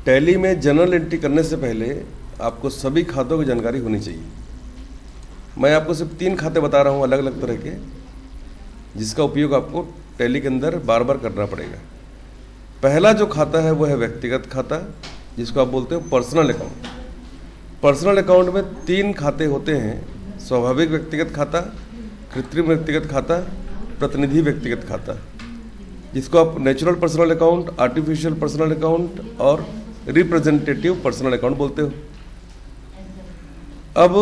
Tally में general entry करने से पहले आपको सभी खातों की जानकारी होनी चाहिए। मैं आपको सिर्फ 3 खाते बता रहा हूँ अलग अलग तरह के, जिसका उपयोग आपको टैली के अंदर बार बार करना पड़ेगा। पहला जो खाता है वो है व्यक्तिगत खाता, जिसको आप बोलते हो पर्सनल अकाउंट। पर्सनल अकाउंट में 3 खाते होते हैं: स्वाभाविक व्यक्तिगत खाता, कृत्रिम व्यक्तिगत खाता, प्रतिनिधि व्यक्तिगत खाता, जिसको आप natural personal account, artificial personal account और रिप्रेजेंटेटिव पर्सनल अकाउंट बोलते हो। अब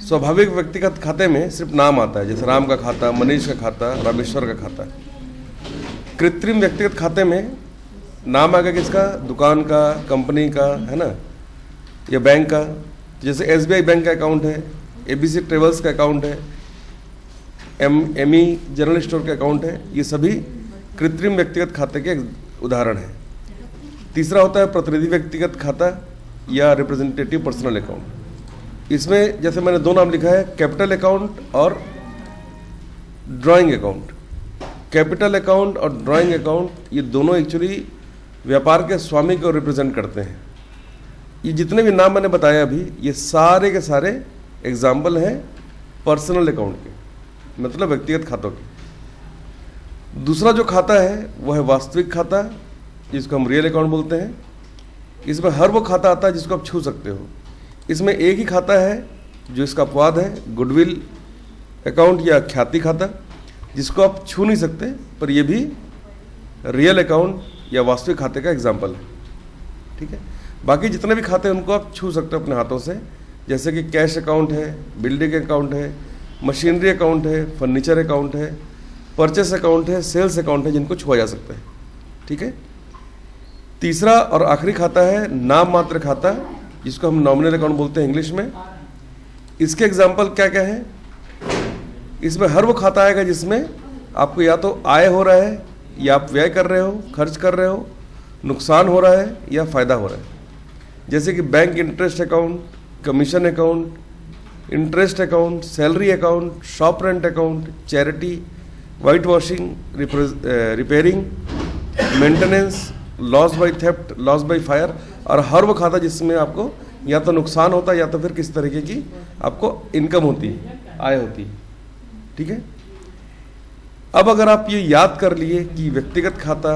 स्वाभाविक व्यक्तिगत खाते में सिर्फ नाम आता है, जैसे राम का खाता, मनीष का खाता, रामेश्वर का खाता। कृत्रिम व्यक्तिगत खाते में नाम आएगा किसका? दुकान का, कंपनी का, है ना, या बैंक का। जैसे एसबीआई बैंक का अकाउंट है, एबीसी ट्रेवल्स का अकाउंट है, एमई जनरल स्टोर का अकाउंट है। ये सभी कृत्रिम व्यक्तिगत खाते के उदाहरण हैं। तीसरा होता है प्रतिनिधि व्यक्तिगत खाता या रिप्रेजेंटेटिव पर्सनल अकाउंट। इसमें जैसे मैंने 2 नाम लिखा है, कैपिटल अकाउंट और ड्राइंग अकाउंट। कैपिटल अकाउंट और ड्राइंग अकाउंट ये दोनों एक्चुअली व्यापार के स्वामी को रिप्रेजेंट करते हैं। ये जितने भी नाम मैंने बताया अभी, ये सारे के सारे एग्जाम्पल हैं पर्सनल अकाउंट के, मतलब व्यक्तिगत खातों के। दूसरा जो खाता है वो है वास्तविक खाता, जिसको हम रियल अकाउंट बोलते हैं। इसमें हर वो खाता आता है जिसको आप छू सकते हो। इसमें एक ही खाता है जो इसका अपवाद है, गुडविल अकाउंट या ख्याति खाता, जिसको आप छू नहीं सकते, पर यह भी रियल अकाउंट या वास्तविक खाते का एग्जाम्पल है। ठीक है, बाकी जितने भी खाते हैं उनको आप छू सकते हो अपने हाथों से, जैसे कि कैश अकाउंट है, बिल्डिंग अकाउंट है, मशीनरी अकाउंट है, फर्नीचर अकाउंट है, परचेस अकाउंट है, सेल्स अकाउंट है, जिनको छुआ जा सकता है। ठीक है, तीसरा और आखिरी खाता है नाम मात्र खाता, जिसको हम नॉमिनल अकाउंट बोलते हैं इंग्लिश में। इसके एग्जाम्पल क्या क्या है? इसमें हर वो खाता आएगा जिसमें आपको या तो आय हो रहा है, या आप व्यय कर रहे हो, खर्च कर रहे हो, नुकसान हो रहा है या फ़ायदा हो रहा है। जैसे कि bank interest account, commission account, interest account, salary account, shop rent account, charity, white washing, repairing, maintenance, loss by theft, loss by fire, और हर वो खाता जिसमें आपको या तो नुकसान होता है या तो फिर किस तरीके की आपको इनकम होती है, आय होती है। ठीक है, अब अगर आप ये याद कर लिए कि व्यक्तिगत खाता,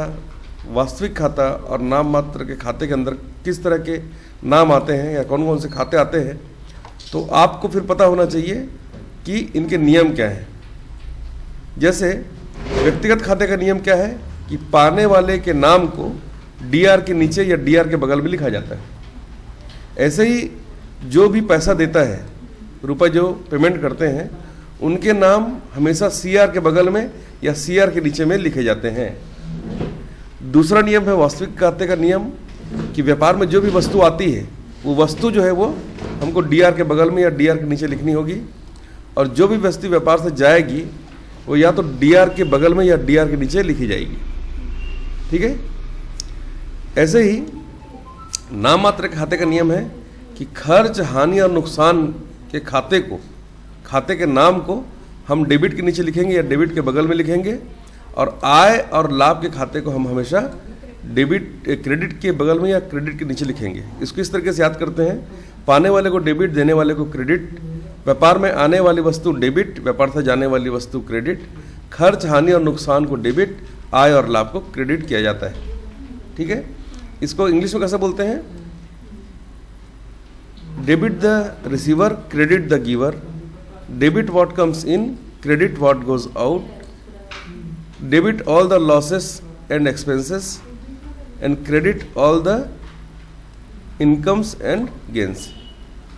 वास्तविक खाता और नाम मात्र के खाते के अंदर किस तरह के नाम आते हैं या कौन कौन से खाते आते हैं, तो आपको फिर पता होना चाहिए कि इनके नियम क्या हैं। जैसे व्यक्तिगत खाते का नियम क्या है कि पाने वाले के नाम को डीआर के नीचे या डीआर के बगल में लिखा जाता है। ऐसे ही जो भी पैसा देता है, रुपए जो पेमेंट करते हैं, उनके नाम हमेशा सीआर के बगल में या सीआर के नीचे में लिखे जाते हैं। दूसरा नियम है वास्तविक खाते का नियम कि व्यापार में जो भी वस्तु आती है, वो वस्तु जो है वो हमको डीआर के बगल में या डीआर के नीचे लिखनी होगी, और जो भी वस्तु व्यापार से जाएगी वो या तो डीआर के बगल में या डीआर के नीचे लिखी जाएगी। ठीक है, ऐसे ही नाम मात्र के खाते का नियम है कि खर्च, हानि और नुकसान के खाते को, खाते के नाम को हम डेबिट के नीचे लिखेंगे या डेबिट के बगल में लिखेंगे, और आय और लाभ के खाते को हम हमेशा क्रेडिट के बगल में या क्रेडिट के नीचे लिखेंगे। इसको इस तरीके से याद करते हैं: पाने वाले को डेबिट, देने वाले को क्रेडिट, व्यापार में आने वाली वस्तु डेबिट, व्यापार से जाने वाली वस्तु क्रेडिट, खर्च, हानि और नुकसान को डेबिट, आय और लाभ को क्रेडिट किया जाता है। ठीक है, इसको इंग्लिश में कैसे बोलते हैं? Debit the receiver, credit the giver, debit what comes in, credit what goes out, debit all the losses and expenses and credit all the incomes and gains.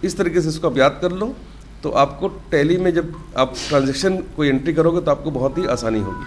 इस तरीके से इसको आप याद कर लो, तो आपको टैली में जब आप ट्रांजैक्शन कोई एंट्री करोगे तो आपको बहुत ही आसानी होगी।